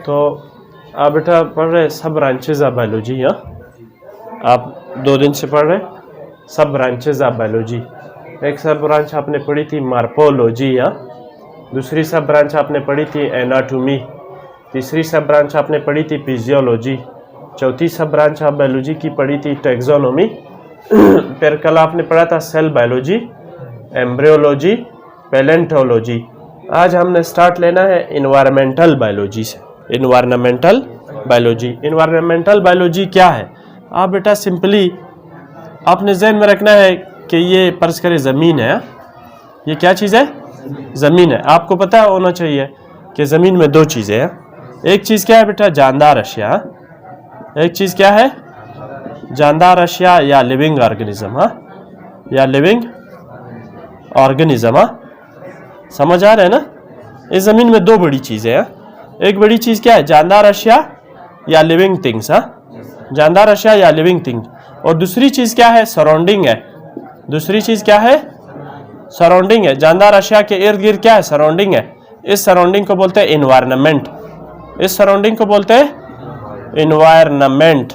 तो आप बेटा पढ़ रहे सब ब्रांचेज ऑफ बायोलॉजी। आप 2 दिन से पढ़ रहे सब ब्रांचेज ऑफ बायोलॉजी। एक सब ब्रांच आपने पढ़ी थी मार्फोलॉजी, दूसरी सब ब्रांच आपने पढ़ी थी एनाटॉमी, तीसरी सब ब्रांच आपने पढ़ी थी फिजियोलॉजी, चौथी सब ब्रांच ऑफ बायोलॉजी की पढ़ी थी टैक्सोनॉमी। फिर कल आपने पढ़ा था सेल बायोलॉजी, एम्ब्रियोलॉजी, पैलेंटोलॉजी। आज हमने स्टार्ट लेना है इन्वायरमेंटल बायोलॉजी से। इन्वायरमेंटल बायोलॉजी, इन्वायरमेंटल बायोलॉजी क्या है? आप बेटा सिंपली आपने जहन में रखना है कि ये फर्ज करें ज़मीन है। ये क्या चीज़ है? ज़मीन है। आपको पता होना चाहिए कि ज़मीन में 2 चीज़ें हैं। एक चीज़ क्या है बेटा? जानदार अशिया। एक चीज़ क्या है? जानदार अशिया या लिविंग ऑर्गेनिज्म, या लिविंग ऑर्गेनिज्म। समझ आ रहा है ना? इस ज़मीन में 2 बड़ी चीज़ें हैं। एक बड़ी चीज़ क्या है? जानदार अशिया या लिविंग थिंग्स, जानदार अशिया या लिविंग थिंग। और दूसरी चीज़ क्या है? सराउंडिंग है। दूसरी चीज़ क्या है? सराउंडिंग है। जानदार अशिया के इर्द गिर्द क्या है? सराउंडिंग है। इस सराउंडिंग को बोलते हैं इन्वायरमेंट। इस सराउंडिंग को बोलते हैं इन्वायरमेंट।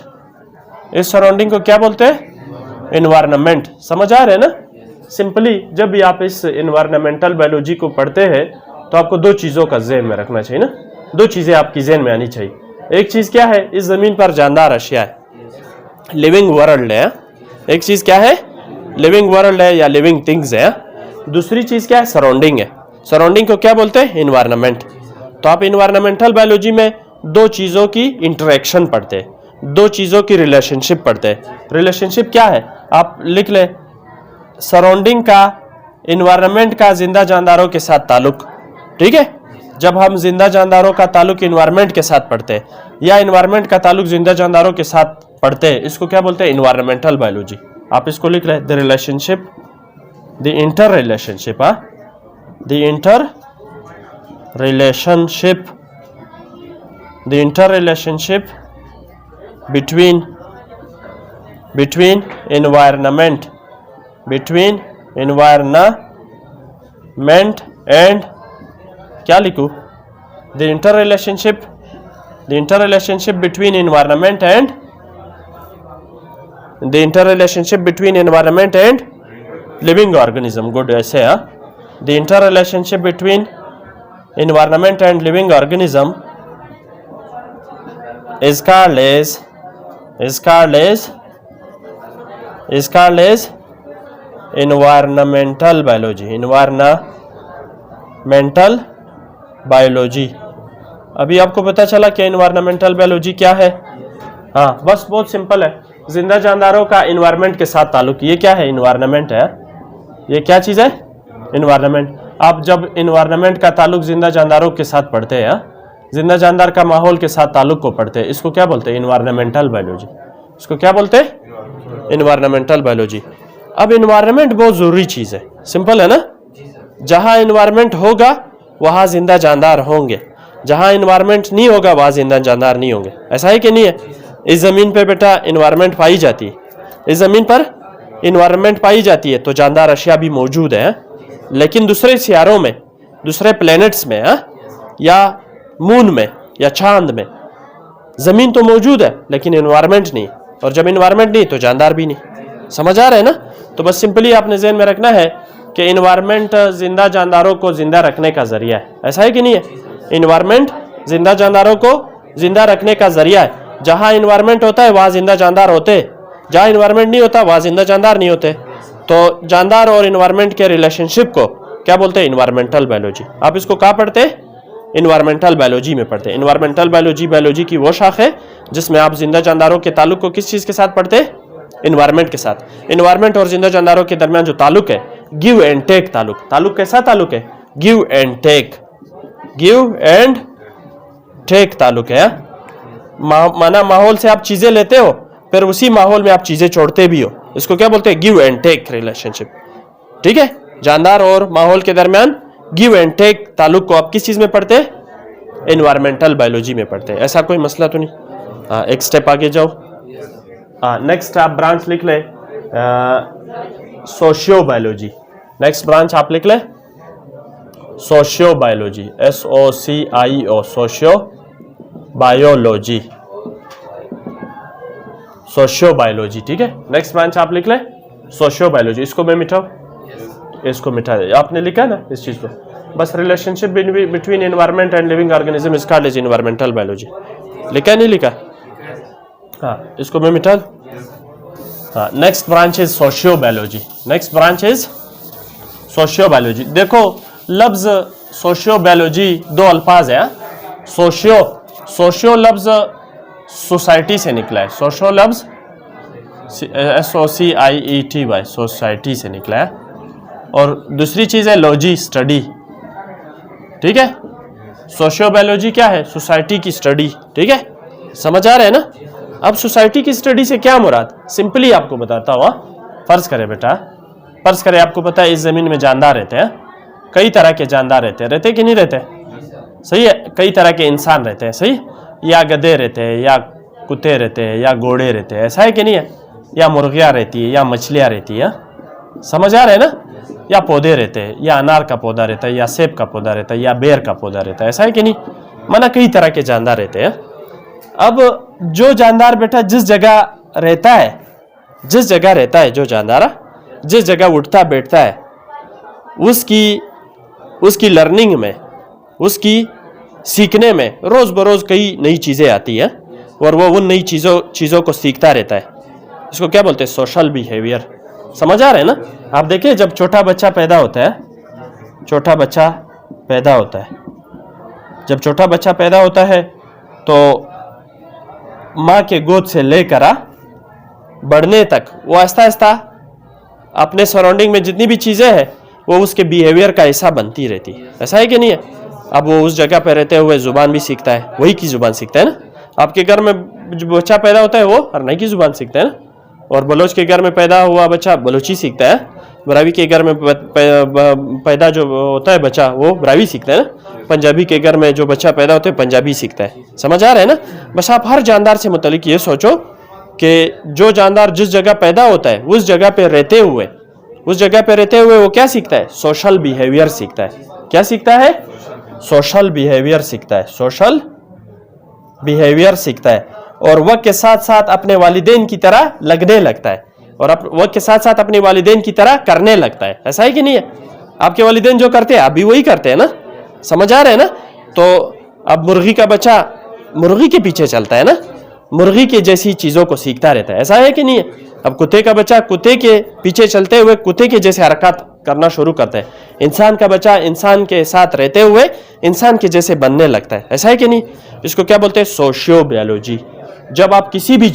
इस सराउंडिंग को क्या बोलते हैं? इन्वायरमेंट। समझ आ रहे हैं ना? सिंपली जब भी आप इस इन्वायरमेंटल बायोलॉजी को पढ़ते हैं तो आपको 2 चीज़ों का ज़हन में रखना चाहिए ना। 2 चीज़ें आपकी ज़हन में आनी चाहिए। एक चीज़ क्या है? इस ज़मीन पर जानदार अशिया है, लिविंग वर्ल्ड है। एक चीज़ क्या है? लिविंग वर्ल्ड है या लिविंग थिंग्स है। दूसरी चीज़ क्या है? सराउंडिंग है। सराउंडिंग को क्या बोलते हैं? इन्वायरमेंट। तो आप इन्वायरमेंटल बायोलॉजी में 2 चीज़ों की इंटरेक्शन पढ़ते हैं, 2 चीज़ों की रिलेशनशिप पढ़ते हैं। रिलेशनशिप क्या है? आप लिख लें, सराउंडिंग का, इन्वायरमेंट का जिंदा जानदारों के साथ ताल्लुक। ठीक है? जब हम जिंदा जानदारों का ताल्लुक इन्वायरमेंट के साथ पढ़ते हैं या इन्वायरमेंट का ताल्लुक जिंदा जानदारों के साथ पढ़ते हैं, इसको क्या बोलते हैं? Environmental biology. आप इसको लिख रहे हैं the relationship, the inter relationship, the inter relationship, the inter relationship between environment, between environment and क्या लिखूं? the interrelationship between environment and the interrelationship between environment and living organism. Good, ऐसे है। the interrelationship between environment and living organism is called as environmental biology, environmental biology. अभी आपको पता चला कि environmental biology क्या है? हाँ, बस बहुत सिंपल है। जिंदा जानदारों का इन्वायरमेंट के साथ ताल्लुक। ये क्या है? इन्वायरमेंट है। ये क्या चीज़ है? इन्वायरमेंट। आप जब इन्वायरमेंट का ताल्लुक जिंदा जानदारों के साथ पढ़ते हैं, जिंदा जानदार का माहौल के साथ ताल्लुक को पढ़ते हैं, इसको क्या बोलते हैं? Environmental biology. इसको क्या बोलते हैं? Environmental biology. अब इन्वायरमेंट बहुत ज़रूरी चीज़ है। सिंपल है ना? जहाँ इन्वायरमेंट होगा वहाँ जिंदा जानदार होंगे, जहाँ इन्वायरमेंट नहीं होगा वहाँ जिंदा जानदार नहीं होंगे। ऐसा है कि नहीं है? इस ज़मीन पे बेटा इन्वायरमेंट पाई जाती है, इस ज़मीन पर इन्वायरमेंट पाई जाती है तो जानदार अशिया भी मौजूद है। लेकिन दूसरे सियारों में, दूसरे प्लैनेट्स में, या मून में या चांद में ज़मीन तो मौजूद है लेकिन इन्वायरमेंट नहीं, और जब इन्वायरमेंट नहीं तो जानदार भी नहीं। समझ आ रहा है ना? तो बस सिंपली आपने ज़हन में रखना है कि इन्वायरमेंट जिंदा जानदारों को जिंदा रखने का जरिया है। ऐसा है कि नहीं है? इन्वायरमेंट जिंदा जानदारों को जिंदा रखने का जरिया है। जहाँ इन्वायरमेंट होता है वहाँ जिंदा जानदार होते, जहाँ इन्वायरमेंट नहीं होता वहाँ जिंदा जानदार नहीं होते। तो जानदार और इन्वायरमेंट के रिलेशनशिप को क्या बोलते हैं? Environmental biology. आप इसको कहाँ पढ़ते हैं? इन्वायरमेंटल बायोलॉजी में पढ़ते हैं। इन्वायरमेंटल बायोलॉजी की वो शाख है जिसमें आप जिंदा जानदारों के ताल्लुक को किस चीज़ के साथ पढ़ते हैं? इन्वायरमेंट के साथ। इन्वायरमेंट और जिंदा जानदारों के दरमियान जो ताल्लुक है, गिव एंड टेक ताल्लुक। ताल्लुक कैसा ताल्लुक है? Give and take, give and take ताल्लुक है। माना माहौल से आप चीजें लेते हो, फिर उसी माहौल में आप चीजें छोड़ते भी हो। इसको क्या बोलते हैं? Give and take relationship. ठीक है? जानदार और माहौल के दरमियान गिव एंड टेक ताल्लुक को आप किस चीज में पढ़ते हैं? इन्वायरमेंटल बायोलॉजी में पढ़ते हैं। ऐसा कोई मसला तो नहीं? हाँ, एक स्टेप आगे जाओ। हाँ, नेक्स्ट आप ब्रांच लिख ले सोशियो बायोलॉजी। नेक्स्ट ब्रांच आप लिख ले socio biology, SOCIO, socio biology, socio biology. ठीक है, नेक्स्ट ब्रांच आप लिख लें सोशियो बायोलॉजी। इसको मैं मिटाऊं, इसको मिटा दे। आपने लिखा ना इस चीज को, बस relationship between environment and living organism is called as environmental biology. लिखा नहीं लिखा? हाँ, इसको मैं मिटा दूं। हाँ, next branch is socio biology. Next branch is socio biology. देखो लफ्ज सोशियो बायोलॉजी दो अल्फाज है। सोशियो लफ्ज सोसाइटी से निकला है। सोशियो लफ्ज SOCIETY सोसाइटी से निकला है, और दूसरी चीज है लॉजी, स्टडी। ठीक है, सोशियो बायोलॉजी क्या है? सोसाइटी की स्टडी। ठीक है, समझ आ रहा है ना? अब सोसाइटी की स्टडी से क्या मुराद, सिंपली आपको बताता हुआ। फर्ज करें बेटा, फर्ज करें आपको पता है इस जमीन में जानदार रहते हैं, कई तरह के जानदार रहते कि नहीं रहते? सही है, कई तरह के इंसान रहते हैं, सही, या गधे रहते हैं, या कुत्ते रहते हैं, या घोड़े रहते हैं, ऐसा है कि नहीं है? या मुर्गियाँ रहती है, या मछलियाँ रहती है, समझ आ रहा है ना? या पौधे रहते हैं, या अनार का पौधा रहता है, या सेब का पौधा रहता है, या बेर का पौधा रहता है, ऐसा है कि नहीं? माना कई तरह के जानदार रहते हैं। अब जो जानदार बेटा जिस जगह रहता है, जिस जगह रहता है, जो जानदार जिस जगह उठता बैठता है, उसकी लर्निंग में, उसकी सीखने में रोज बरोज कई नई चीजें आती है, और वो उन नई चीजों को सीखता रहता है। इसको क्या बोलते हैं? Social behaviour. समझ आ रहा है ना? आप देखिए जब छोटा बच्चा पैदा होता है, छोटा बच्चा पैदा होता है, जब छोटा बच्चा पैदा होता है तो माँ के गोद से लेकर बढ़ने तक वो आहिस्ता आहिस्ता अपने सराउंडिंग में जितनी भी चीज़ें हैं वो उसके बिहेवियर का हिस्सा बनती रहती है, ऐसा है कि नहीं है? अब वो उस जगह पर रहते हुए जुबान भी सीखता है, वही की जुबान सीखता है ना। आपके घर में जो बच्चा पैदा होता है वो अरनाई की जुबान सीखता है ना, और बलोच के घर में पैदा हुआ बच्चा बलोची सीखता है, बरावी के घर में पैदा जो होता है बच्चा वो बरावी सीखता है ना, पंजाबी के घर में जो बच्चा पैदा होता है पंजाबी सीखता है। समझ आ रहा है ना? बस आप हर जानदार से मुतल्लिक ये सोचो कि जो जानदार जिस जगह पैदा होता है उस जगह पे रहते हुए वो क्या सीखता है? सोशल बिहेवियर सीखता है। क्या सीखता है? सोशल बिहेवियर सीखता है। सोशल बिहेवियर सीखता है, और वक्त के साथ साथ अपने वालिदैन की तरह लगने लगता है, और वक्त के साथ साथ अपने वालिदैन की तरह करने लगता है, ऐसा है कि नहीं है? आपके वालिदैन जो करते हैं आप भी वही करते हैं ना, समझ आ रहे हैं ना? तो अब मुर्गी का बच्चा मुर्गी के पीछे चलता है ना, मुर्गी के जैसी चीजों को सीखता रहता है, ऐसा है कि नहीं है? अब कुत्ते का बच्चा कुत्ते के पीछे चलते हुए कुत्ते के जैसे हरकत करना शुरू करता है, इंसान का बच्चा इंसान के साथ रहते हुए इंसान के जैसे बनने लगता है, ऐसा है कि नहीं? इसको क्या बोलते हैं? Socio biology. जब आप किसी भी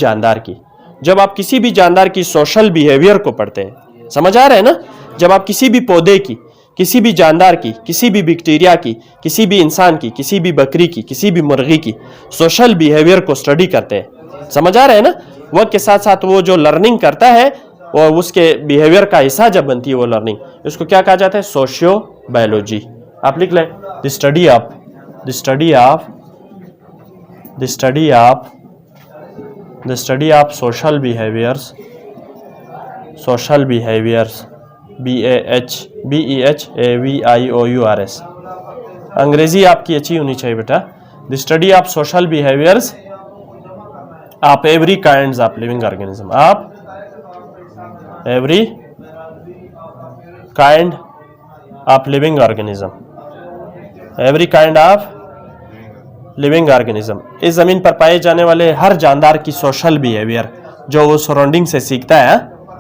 जानदार की सोशल बिहेवियर को पढ़ते हैं, समझ आ रहा है ना? जब आप किसी भी पौधे की, किसी भी जानदार की, किसी भी बैक्टीरिया की, किसी भी इंसान की, किसी भी बकरी की, किसी भी मुर्गी की सोशल बिहेवियर को स्टडी करते हैं, समझ आ रहा है ना? वक्त के साथ साथ वो जो लर्निंग करता है और उसके बिहेवियर का हिस्सा जब बनती है वो लर्निंग, उसको क्या कहा जाता है? Sociobiology. आप लिख लें the study of social behaviours, BEHAVIOURS। अंग्रेजी आपकी अच्छी होनी चाहिए बेटा। The study of social behaviours of every kind of living organism, आप every kind of living organism, every kind of living organism. इस जमीन पर पाए जाने वाले हर जानदार की सोशल बिहेवियर जो वो सराउंडिंग से सीखता है,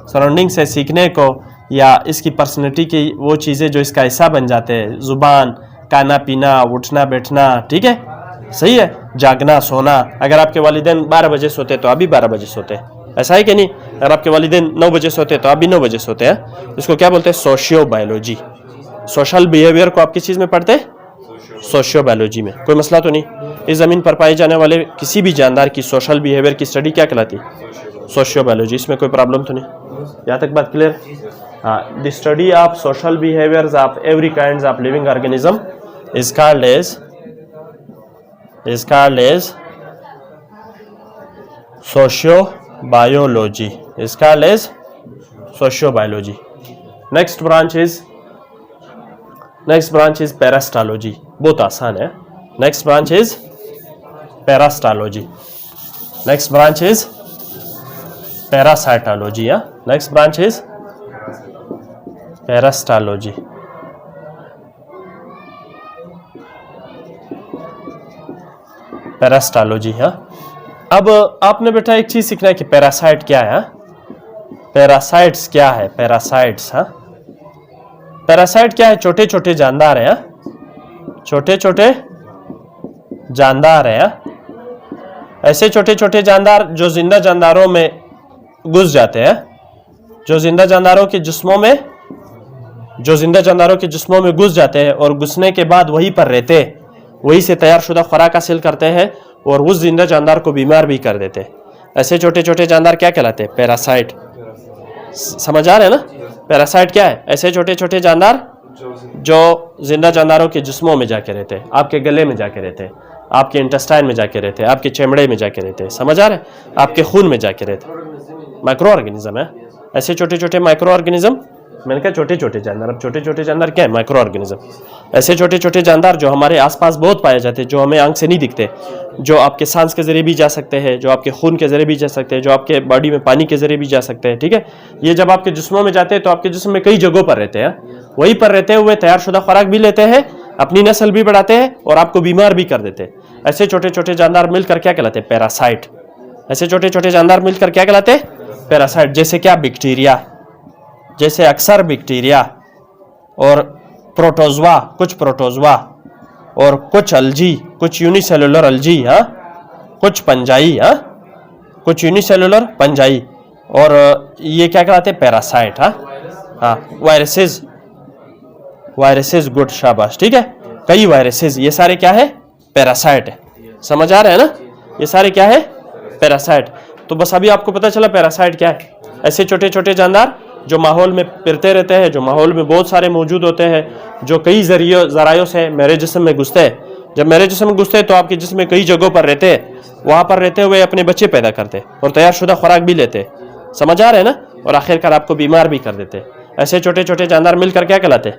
सराउंडिंग से सीखने को या इसकी पर्सनैलिटी की वो चीज़ें जो इसका हिस्सा बन जाते हैं, जुबान, खाना पीना, उठना बैठना, ठीक है, सही है, जागना सोना। अगर आपके वालिदैन 12 बजे सोते तो आप भी 12 बजे सोते हैं, ऐसा है कि नहीं? अगर आपके वालिदैन 9 बजे सोते तो आप भी 9 बजे सोते हैं। इसको क्या बोलते हैं? Socio biology. सोशल बिहेवियर को आप किस चीज़ में पढ़ते हैं? सोशियो बायोलॉजी में। कोई मसला तो नहीं? इस जमीन पर पाए जाने वाले किसी भी जानदार की सोशल बिहेवियर की स्टडी क्या कहलाती है? Socio biology. इसमें कोई प्रॉब्लम तो नहीं? यहाँ तक बात क्लियर? हाँ, the study of social behaviours of every kind of living organism is called as socio biology, is called as sociobiology. Next branch is parasitology. बहुत आसान है. Next branch is parasitology. Next branch is parasitology. Yeah. Next branch is parasitology. Parasitology है। अब आपने बेटा एक चीज सीखना है कि पैरासाइट क्या है, पैरासाइट्स क्या है, पैरासाइट्स। हाँ, पैरासाइट क्या है? छोटे छोटे जानदार है, छोटे छोटे जानदार है, ऐसे छोटे छोटे जानदार जो जिंदा जानदारों में घुस जाते हैं, जो जिंदा जानदारों के जिस्मों में, जो जिंदा जानदारों के जिस्मों में घुस जाते हैं और घुसने के बाद वहीं पर रहते, वहीं से तैयार शुदा खुराक हासिल करते हैं और उस जिंदा जानदार को बीमार भी कर देते हैं। ऐसे छोटे छोटे जानदार क्या कहलाते हैं? पैरासाइट। समझ आ रहे हैं ना? पैरासाइट क्या है? ऐसे छोटे छोटे जानदार जो जिंदा जानदारों के जिस्मों में जाके रहते हैं, आपके गले में जाके रहते हैं, आपके इंटेस्टाइन में जाके रहते हैं, आपके चमड़े में जाके रहते हैं। समझ आ रहे हैं? आपके खून में जाके रहते हैं। माइक्रो ऑर्गेनिज्म है, ऐसे छोटे छोटे माइक्रो ऑर्गेनिज्म। मैंने कहा छोटे छोटे जानदार। अब छोटे छोटे जानदार क्या है? Micro organism. ऐसे छोटे छोटे जानदार जो हमारे आसपास बहुत पाए जाते हैं, जो हमें आंख से नहीं दिखते, जो आपके सांस के जरिए भी जा सकते हैं, जो आपके खून के जरिए भी जा सकते हैं, जो आपके बॉडी में पानी के जरिए भी जा सकते हैं। ठीक है, ये जब आपके जिस्मों में जाते हैं तो आपके जिस्म में कई जगहों पर रहते हैं, वहीं पर रहते हुए तैयार शुदा खुराक भी लेते हैं, अपनी नस्ल भी बढ़ाते हैं और आपको बीमार भी कर देते हैं। ऐसे छोटे छोटे जानदार मिलकर क्या कहलाते हैं? पैरासाइट। ऐसे छोटे छोटे जानदार मिलकर क्या कहलाते हैं? पैरासाइट। जैसे क्या? बैक्टीरिया, जैसे अक्सर बैक्टीरिया और प्रोटोजवा, कुछ प्रोटोजवा और कुछ अलजी, कुछ यूनिसेलुलर अलजी, हाँ, कुछ पंजाई, हाँ, कुछ यूनिसेलुलर पंजाई, और ये क्या कहलाते हैं? पैरासाइट। हाँ, वायरसेस, वायरसेस, गुड, शाबाश। ठीक है, कई वायरसेस, ये सारे क्या है? पैरासाइट है। समझ आ रहे हैं ना? ये सारे क्या है? पैरासाइट। तो बस अभी आपको पता चला पैरासाइट क्या है। ऐसे छोटे छोटे जानदार जो माहौल में फिरते रहते हैं, जो माहौल में बहुत सारे मौजूद होते हैं, जो कई जरायों से मेरे जिस्म में घुसते हैं। जब मेरे जिस्म में घुसते हैं तो आपके जिस्म में कई जगहों पर रहते हैं, वहाँ पर रहते हुए अपने बच्चे पैदा करते हैं और तैयार शुदा खुराक भी लेते हैं। समझ आ रहे हैं ना? और आखिरकार आपको बीमार भी कर देते हैं। ऐसे छोटे छोटे जानदार मिलकर क्या कहलाते हैं?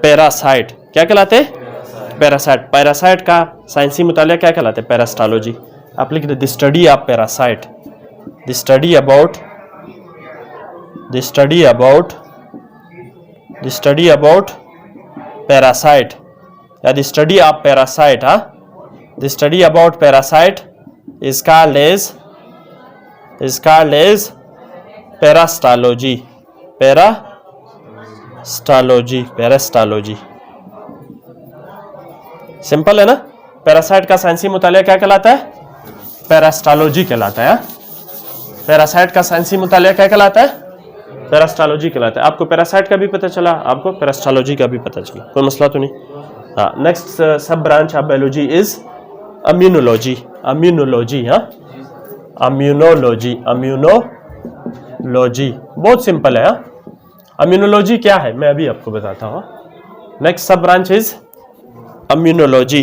पैरासाइट। क्या कहलाते हैं? पैरासाइट। पैरासाइट का साइंसी मुतालिया क्या कहलाते हैं? पैरासिटोलॉजी। आप लिख दे, the study of parasite, the study about, the study about parasite, या the study of parasite, the study about parasite is called as parasitology, parasitology। Simple है ना? पैरासाइट का साइंसी मुतालिया क्या कहलाता है? पैरासिटोलॉजी कहलाता है। पैरासाइट का साइंसी मुतालिया क्या कहलाता है? पैरासिटोलॉजी कहलाता है। आपको पैरासाइट का भी पता चला, आपको पैरासिटोलॉजी का भी पता चला, कोई मसला तो नहीं। हाँ, नेक्स्ट सब branch of biology is immunology. Immunology, हाँ, इम्यूनोलॉजी, इम्यूनोलॉजी बहुत सिंपल है। इम्यूनोलॉजी क्या है मैं अभी आपको बताता हूँ। नेक्स्ट सब ब्रांच इज इम्यूनोलॉजी।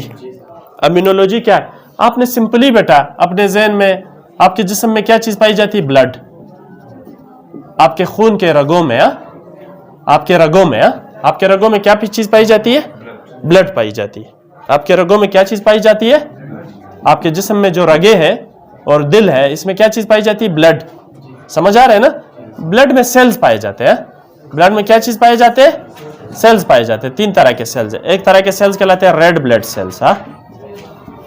इम्यूनोलॉजी क्या है? आपने सिंपली बेटा अपने ज़हन में, आपके जिस्म में क्या चीज पाई जाती है? ब्लड। आपके खून के रगों में, आपके रगों में, आपके रगों में क्या चीज पाई जाती है? ब्लड पाई जाती है। आपके रगों में क्या चीज पाई जाती है? आपके जिस्म में जो रगे हैं और दिल है, इसमें क्या चीज पाई जाती है? ब्लड। समझ आ रहे हैं ना? ब्लड में सेल्स पाए जाते हैं। ब्लड में क्या चीज पाए जाते हैं? सेल्स पाए जाते हैं। तीन तरह के सेल्स है। एक तरह के सेल्स कहलाते हैं रेड ब्लड सेल्स, हाँ।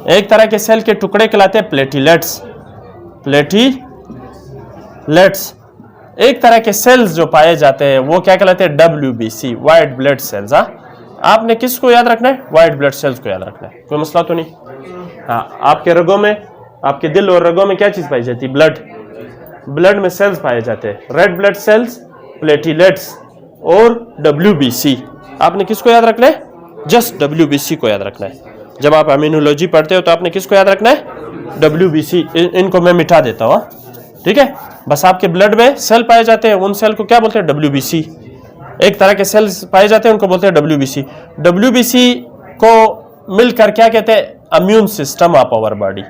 एक तरह के सेल के टुकड़े कहलाते हैं प्लेटिलेट्स, प्लेटिलेट्स। एक तरह के सेल्स जो पाए जाते हैं वो क्या कहलाते हैं? WBC, white blood cells. आपने किसको याद रखना है? व्हाइट ब्लड सेल्स को याद रखना है, कोई मसला तो नहीं। हाँ, आपके रगों में, आपके दिल और रगों में क्या चीज पाई जाती है? ब्लड। ब्लड में सेल्स पाए जाते हैं, रेड ब्लड सेल्स, प्लेटिलेट्स और WBC। आपने किसको याद रखना है? जस्ट WBC को याद रखना है। जब आप इम्यूनोलॉजी पढ़ते हो तो आपने किसको याद रखना है? WBC। इनको मैं मिटा देता हूँ, ठीक है। बस आपके ब्लड में सेल पाए जाते हैं, उन सेल को क्या बोलते हैं? WBC। एक तरह के सेल्स पाए जाते हैं, उनको बोलते हैं WBC। WBC को मिलकर क्या कहते हैं? Immune system of our body.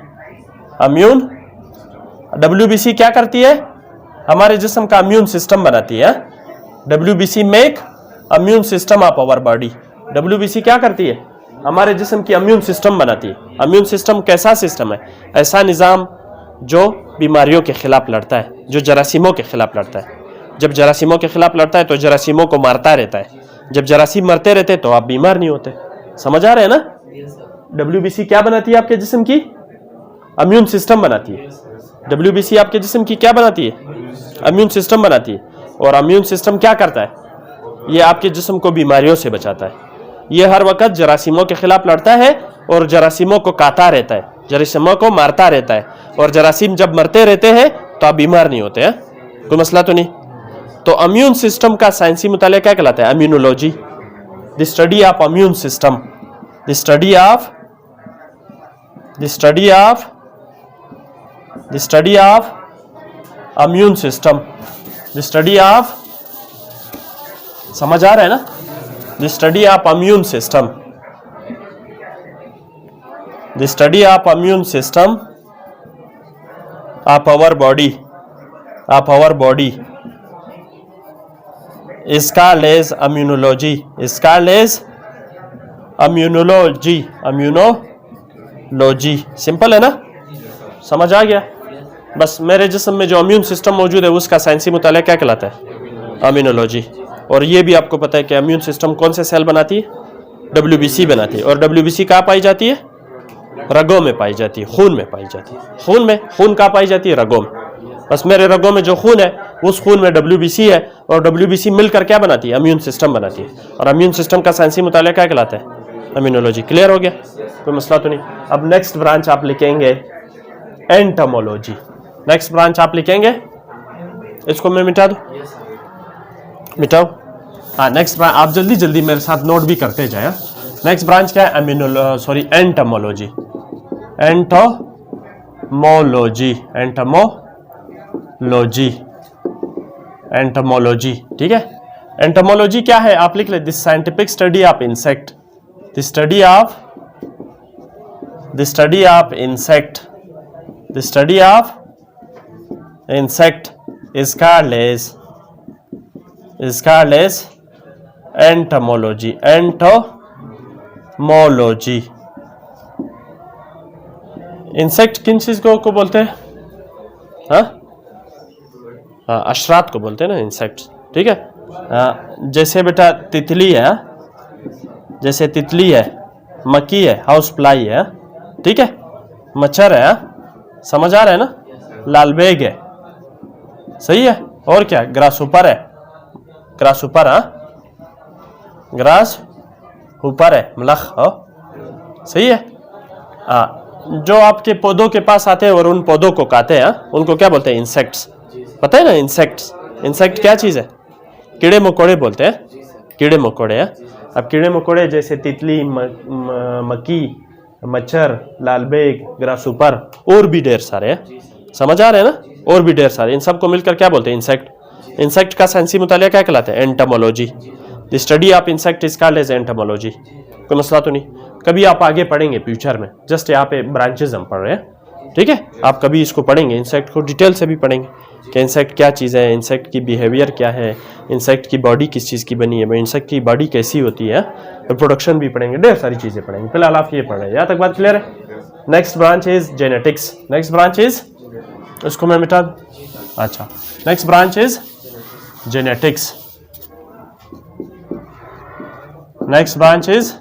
Immune, WBC क्या करती है? हमारे जिस्म का इम्यून सिस्टम बनाती है। WBC make immune system of our body. WBC क्या करती है? हमारे जिस्म की इम्यून सिस्टम बनाती है। इम्यून सिस्टम कैसा सिस्टम है? ऐसा निज़ाम जो बीमारियों के खिलाफ लड़ता है, जो जरासीमों के खिलाफ लड़ता है। जब जरासीमों के खिलाफ लड़ता है तो जरासीमों को मारता रहता है। जब जरासीम मरते रहते तो आप बीमार नहीं होते। समझ आ रहे हैं ना? WBC क्या बनाती है आपके जिस्म की? इम्यून सिस्टम बनाती है। WBC आपके जिस्म की क्या बनाती है? इम्यून सिस्टम बनाती है। और इम्यून सिस्टम क्या करता है? ये आपके जिस्म को बीमारियों से बचाता है। ये हर वक्त जरासीमों के खिलाफ लड़ता है और जरासीमों को काटता रहता है, जरासीमों को मारता रहता है। और जरासीम जब मरते रहते हैं तो आप बीमार नहीं होते हैं। कोई मसला तो नहीं? तो इम्यून सिस्टम का साइंसी मुताला क्या कहलाता है? Immunology. The study of immune system, the study of immune system, the study of, समझ आ रहा है ना? The study of immune system, the study of immune system of our body is called as immunology, is called as immunology। Simple है ना? समझ आ गया? बस मेरे जिस्म में जो इम्यून सिस्टम मौजूद है उसका साइंसी मुताला क्या कहलाता है? इम्यूनोलॉजी। और ये भी आपको पता है कि इम्यून सिस्टम कौन से सेल बनाती है? WBC बनाती है। और WBC कहाँ पाई जाती है? रगों में पाई जाती है, खून में पाई जाती है। खून कहाँ पाई जाती है? रगों में। बस मेरे रगों में जो खून है उस खून में WBC है और WBC मिलकर क्या बनाती है? इम्यून सिस्टम बनाती है। और इम्यून सिस्टम का साइंसी मुताला क्या कहलाता है? इम्यूनोलॉजी। क्लियर हो गया? कोई मसला तो नहीं? अब नेक्स्ट ब्रांच आप लिखेंगे एंटोमोलॉजी। नेक्स्ट ब्रांच आप लिखेंगे, इसको मैं मिटा दूं? मिटाओ। हाँ, नेक्स्ट ब्रांच आप जल्दी जल्दी मेरे साथ नोट भी करते जाए। नेक्स्ट ब्रांच क्या है? एंटोमोलॉजी। एंटोमोलॉजी, ठीक है। एंटोमोलॉजी क्या है? आप लिख ले, this scientific study of insect, the study of insect is called as entomology। Insect किन चीज को बोलते हैं? हाँ, अशरात को बोलते हैं ना इंसेक्ट, ठीक है। जैसे बेटा तितली है, जैसे तितली है, मक्खी है, हाउस फ्लाई है, ठीक है, मच्छर है, समझ आ रहा है ना, लालबेग है, सही है, और क्या, ग्रास ऊपर है, ग्रास ऊपर, ग्रास ऊपर है, मलख हो, सही है। जो आपके पौधों के पास आते हैं और उन पौधों को खाते हैं, उनको क्या बोलते हैं? इंसेक्ट्स। पता है ना इंसेक्ट्स? इंसेक्ट क्या चीज़ है? कीड़े मकोड़े बोलते हैं, कीड़े मकोड़े हैं। अब कीड़े मकोड़े जैसे तितली, मक्खी, मच्छर, लालबेग, ग्रासहॉपर और भी ढेर सारे हैं, समझ आ रहे हैं ना, और भी ढेर सारे, इन सबको मिलकर क्या बोलते हैं? इंसेक्ट। इंसेक्ट का साइंसी मुतालिया क्या कहलाता है? Entomology. The study of insect is called as entomology. कोई मसला तो नहीं? कभी आप आगे पढ़ेंगे फ्यूचर में, जस्ट यहाँ पे ब्रांचेज हम पढ़ रहे हैं, ठीक है। आप कभी इसको पढ़ेंगे, इंसेक्ट को डिटेल से भी पढ़ेंगे कि इंसेक्ट क्या चीज़ है, इंसेक्ट की बिहेवियर क्या है, इंसेक्ट की बॉडी किस चीज़ की बनी है, इंसेक्ट की बॉडी कैसी होती है, रिप्रोडक्शन भी पढ़ेंगे, ढेर सारी चीज़ें पढ़ेंगे। फिलहाल आप ये पढ़ रहे हैं, यहाँ तक बात क्लियर है। Next branch is genetics. Next branch is, उसको मैं मिटा दूं, अच्छा, next branch is genetics. Next branch is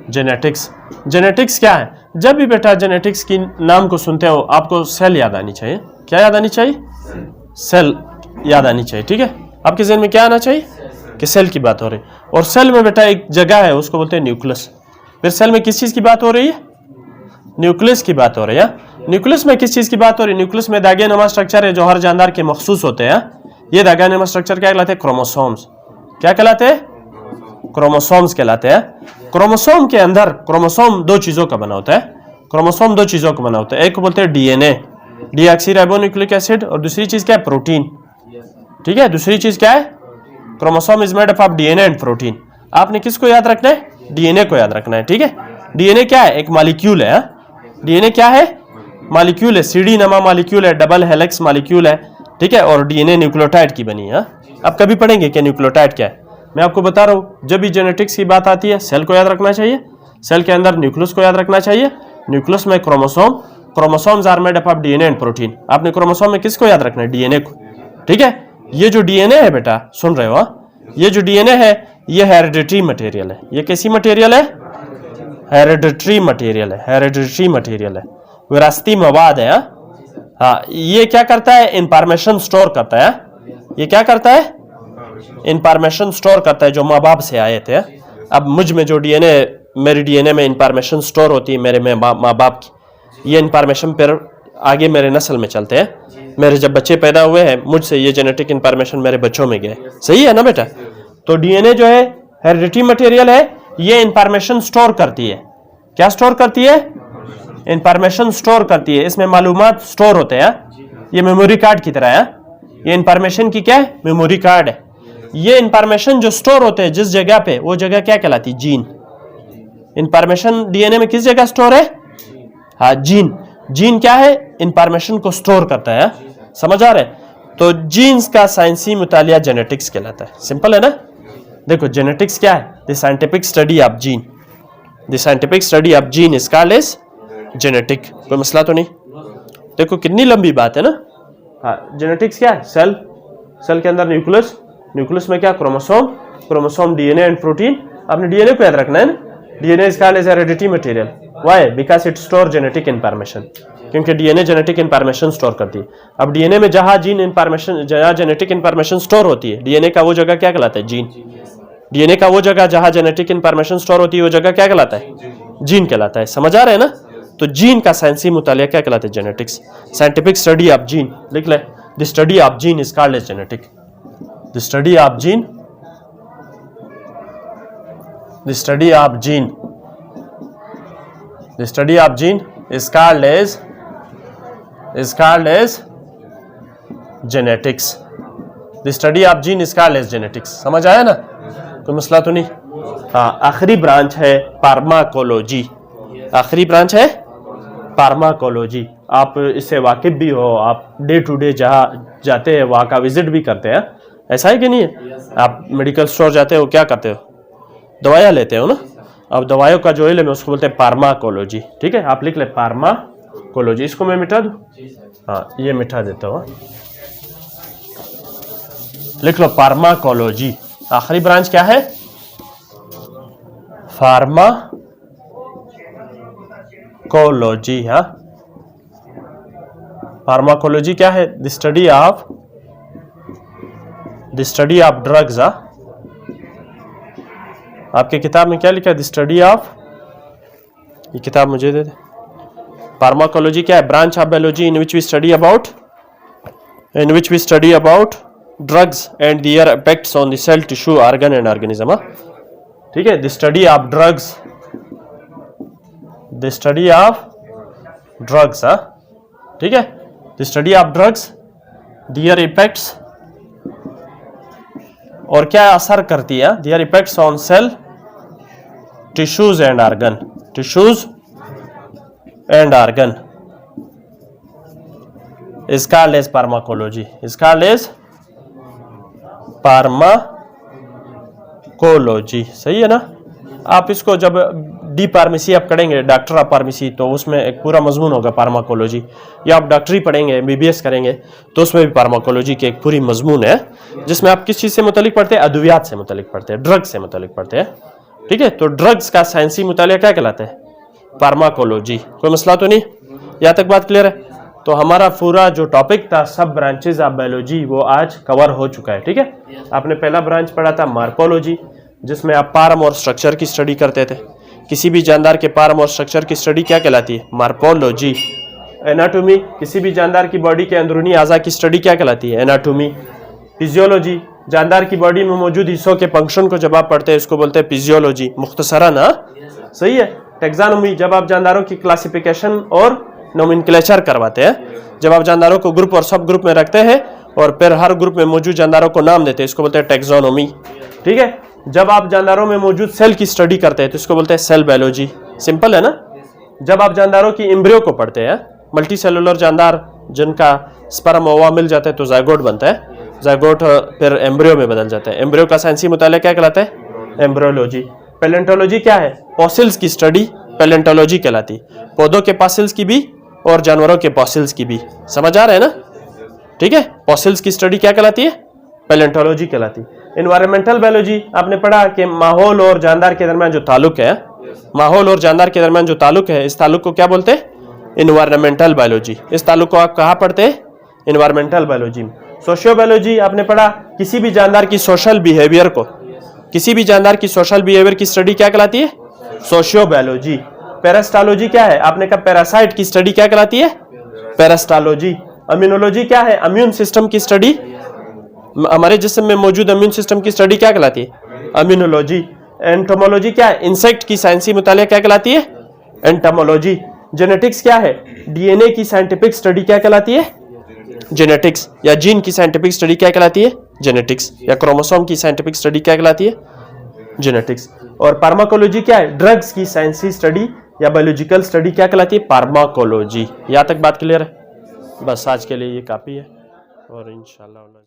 genetics. Genetics क्या है? जब भी बेटा जेनेटिक्स की नाम को सुनते हो आपको सेल याद आनी चाहिए। क्या याद आनी चाहिए? सेल याद आनी चाहिए, ठीक है। आपके ज़हन में क्या आना चाहिए? कि सेल की बात हो रही है, और सेल में बेटा एक जगह है उसको बोलते हैं न्यूक्लियस। फिर सेल में किस चीज़ की बात हो रही है? न्यूक्लियस की बात हो रही है। न्यूक्लियस में किस चीज़ की बात हो रही है? न्यूक्लियस में दागे नुमा स्ट्रक्चर है जो हर जानदार के मखसूस होते हैं। ये दागे नुमा स्ट्रक्चर क्या कहलाते हैं? क्रोमोसोम्स। क्या कहलाते हैं? क्रोमोसोम्स कहलाते हैं। क्रोमोसोम के अंदर, क्रोमोसोम दो चीज़ों का बना होता है, क्रोमोसोम दो चीज़ों का बना होता है। एक को बोलते हैं DNA, डीऑक्सीराइबोन्यूक्लिक एसिड, और दूसरी चीज़ क्या है? प्रोटीन, ठीक है। दूसरी चीज़ क्या है? Chromosome is made up of DNA and protein. आपने किसको याद रखना है? DNA को याद रखना है, ठीक है। DNA क्या है? एक मॉलिक्यूल है। DNA क्या है? मॉलिक्यूल है, CD नमा मॉलिक्यूल है, डबल हेलिक्स मॉलिक्यूल है, ठीक है। और DNA न्यूक्लियोटाइड की बनी है। आप कभी पढ़ेंगे कि न्यूक्लियोटाइड क्या है? मैं आपको बता रहा हूँ, जब भी जेनेटिक्स की बात आती है सेल को याद रखना चाहिए। सेल के अंदर न्यूक्लियस को याद रखना चाहिए, न्यूक्लियस में chromosome, chromosomes are made up of DNA and protein. आपने क्रोमोसोम में किसको याद रखना है? डीएनए को। ठीक है, ये जो डीएनए है बेटा, सुन रहे हो, ये जो डीएनए है ये हेरिडिटरी मटेरियल है। ये कैसी मटेरियल है? हेरिडिटरी मटेरियल है, हेरिडिटरी मटेरियल है, विरासती मवाद है। हाँ, ये क्या करता है? इंफॉर्मेशन स्टोर करता है। ये क्या करता है? इंफॉर्मेशन स्टोर करता है जो माँ बाप से आए थे। अब मुझ में जो डीएनए, मेरी डीएनए में इंफॉर्मेशन स्टोर होती है मेरे में माँ बाप की, ये इंफॉर्मेशन फिर आगे मेरे नस्ल में चलते हैं। मेरे जब बच्चे पैदा हुए हैं मुझसे ये जेनेटिक इंफॉर्मेशन मेरे बच्चों में गए। सही है ना बेटा? तो डीएनए जो है हेरिडिटरी मटेरियल है, ये इंफॉर्मेशन स्टोर करती है। क्या स्टोर करती है? इंफॉर्मेशन स्टोर करती है। इसमें मालूमात स्टोर होते हैं। ये मेमोरी कार्ड की तरह है। ये इंफॉर्मेशन की क्या है? मेमोरी कार्ड है। ये इंफॉर्मेशन जो स्टोर होते हैं जिस जगह पे, वो जगह क्या कहलाती है? जीन। इंफॉर्मेशन डीएनए में किस जगह स्टोर है? हाँ, जीन। जीन क्या है? इंफॉर्मेशन को स्टोर करता है। समझ आ रहा है? तो जीन्स का साइंसी मुतालिया जेनेटिक्स कहलाता है। सिंपल है ना? देखो, जेनेटिक्स क्या है? The scientific study of gene. The scientific study of gene is called as genetic. कोई मसला तो नहीं? देखो कितनी लंबी बात है ना। हाँ, जेनेटिक्स क्या है? सेल, सेल के अंदर न्यूक्लियस, न्यूक्लियस में क्या? Chromosome, chromosome DNA and protein. आपने डीएनए को याद रखना है ना। DNA is called as hereditary material. Why? Because it store genetic information, क्योंकि डीएनए जेनेटिक इंफॉर्मेशन स्टोर करती है। अब डीएनए में जहां जीन इंफॉर्मेशन, जहां जेनेटिक इंफॉर्मेशन स्टोर होती है, डीएनए का वो जगह क्या कहलाता है? जीन। डीएनए का वो जगह जहां जेनेटिक इंफॉर्मेशन स्टोर होती है वो जगह क्या कहलाता है? जीन कहलाता है। समझ आ रहा है ना? तो जीन का साइंसी मुतालिया क्या कहलाता है? Genetics. Scientific study of gene लिख ले। The study of gene is called as genetic. The study of gene, the study of gene, the study of gene is called as genetics. The study of gene is called as genetics. समझ आया ना? कोई मसला तो नहीं? हाँ, आखिरी branch है फार्माकोलॉजी। आखिरी ब्रांच है फार्माकोलॉजी। आप इससे वाकिफ भी हो, आप डे टू डे जहाँ जाते हैं वहाँ का विजिट भी करते हैं। ऐसा है कि नहीं है? आप मेडिकल स्टोर जाते हो, क्या करते हो? दवाइयाँ लेते हो ना। अब दवाइयों का जो इल्म है उसको बोलते हैं फार्माकोलॉजी। ठीक है, आप लिख ले फार्माकोलॉजी। इसको मैं मिटा दूं? हाँ, ये मिटा देता हूँ। लिख लो फार्माकोलॉजी। आखिरी ब्रांच क्या है? फार्माकोलॉजी। हाँ, फार्माकोलॉजी क्या है? The study of drugs. हाँ, आपके किताब में क्या लिखा है? द स्टडी ऑफ, ये किताब मुझे दे दे। फार्माकोलॉजी क्या है? Branch of biology in which we study about drugs and their effects on the cell, tissue, organ and organism. ठीक है, the study of drugs, the study of drugs. ठीक है, the study of drugs, their effects, और क्या असर करती है? Their effects on cell, tissues and organ, tissues and organ is called as pharmacology, is called as pharmacology. सही है ना? आप इसको जब डी फार्मेसी आप पढ़ेंगे, डॉक्टर ऑफ फार्मेसी, तो उसमें एक पूरा मजमून होगा फार्माकोलॉजी। या आप डॉक्टरी पढ़ेंगे, एमबीबीएस करेंगे, तो उसमें भी फार्माकोलॉजी की एक पूरी मजमून है, जिसमें आप किस चीज़ से मुतालिक पढ़ते हैं? अद्वियात से मुतालिक पढ़ते हैं, ड्रग्स से मुतालिक पढ़ते हैं। ठीक है, तो ड्रग्स का साइंसी मुतालिया क्या कहलाता है? फार्माकोलॉजी। कोई मसला तो नहीं? यहाँ तक बात क्लियर है? तो हमारा पूरा जो टॉपिक था सब ब्रांचेज ऑफ बायोलॉजी वो आज कवर हो चुका है। ठीक है, आपने पहला ब्रांच पढ़ा था मार्फोलॉजी, जिसमें आप पार्म और स्ट्रक्चर की स्टडी करते थे। किसी भी जानदार के पार्म और स्ट्रक्चर की स्टडी क्या कहलाती है? मार्फोलॉजी। एनाटोमी, किसी भी जानदार की बॉडी के अंदरूनी अज़ा की स्टडी क्या कहलाती है? एनाटोमी। फिजियोलॉजी, जानदार की बॉडी में मौजूद हिस्सों के फंक्शन को जब आप पढ़ते हैं इसको बोलते हैं फिजियोलॉजी, मुख्तसरन। सही है। टेक्सानोमी, जब आप जानदारों की क्लासिफिकेशन और नोमेनक्लेचर करवाते हैं, जब आप जानदारों को ग्रुप और सब ग्रुप में रखते हैं और फिर हर ग्रुप में मौजूद जानदारों को नाम देते हैं, इसको बोलते हैं टेक्सोनोमी। ठीक है, जब आप जानदारों में मौजूद सेल की स्टडी करते हैं तो इसको बोलते हैं सेल बायोलॉजी। सिंपल है ना? जब आप जानदारों की एम्ब्रियो को पढ़ते हैं, मल्टी सेलुलर जानदार जिनका स्पर्म ओवा मिल जाता है तो जायगोट बनता है, जायगोट फिर एम्ब्रियो में बदल जाता है। एम्ब्रियो का साइंसी मुताला क्या कहलाता है? एम्ब्रियोलॉजी। पैलेंटोलॉजी क्या है? फॉसिल्स की स्टडी पैलेंटोलॉजी कहलाती, पौधों के फॉसिल्स की भी और जानवरों के फॉसिल्स की भी। समझ आ रहा है ना? ठीक है, फॉसिल्स की स्टडी क्या कहलाती है? पैलेंटोलॉजी कहलाती। इन्वायरमेंटल बायोलॉजी आपने पढ़ा कि माहौल और जानदार के दरमियान जो ताल्लुक है, माहौल और जानदार के दरमियान जो ताल्लुक है, इस ताल्लुक को क्या बोलते हैं? Environmental biology. इस ताल्लुक को आप कहाँ पढ़ते हैं? इन्वायरमेंटल बायोलॉजी में। सोशियो बायोलॉजी आपने पढ़ा, किसी भी जानदार की सोशल बिहेवियर को, किसी भी जानदार की सोशल बिहेवियर की स्टडी क्या कहलाती है? Socio biology. पैरास्टोलॉजी क्या है? आपने कहा पैरासाइट की स्टडी क्या कहलाती है? पैरास्टोलॉजी। इम्यूनोलॉजी क्या है? इम्यून सिस्टम की स्टडी, हमारे जिस्म में मौजूद इम्यून सिस्टम की स्टडी क्या कहलाती है? इम्यूनोलॉजी। एंटोमोलॉजी क्या है? इंसेक्ट की साइंसी मुतालिया क्या कहलाती है? एंटोमोलॉजी। जेनेटिक्स क्या है? डीएनए की साइंटिफिक स्टडी क्या कहलाती है? जेनेटिक्स। या जीन की साइंटिफिक स्टडी क्या कहलाती है? जेनेटिक्स। या क्रोमोसोम की साइंटिफिक स्टडी क्या कहलाती है? जेनेटिक्स। और फार्माकोलॉजी क्या है? ड्रग्स की साइंसी स्टडी या बायोलॉजिकल स्टडी क्या कहलाती है? फार्माकोलॉजी। यहाँ तक बात क्लियर है? बस आज के लिए ये काफ़ी है और इंशाल्लाह।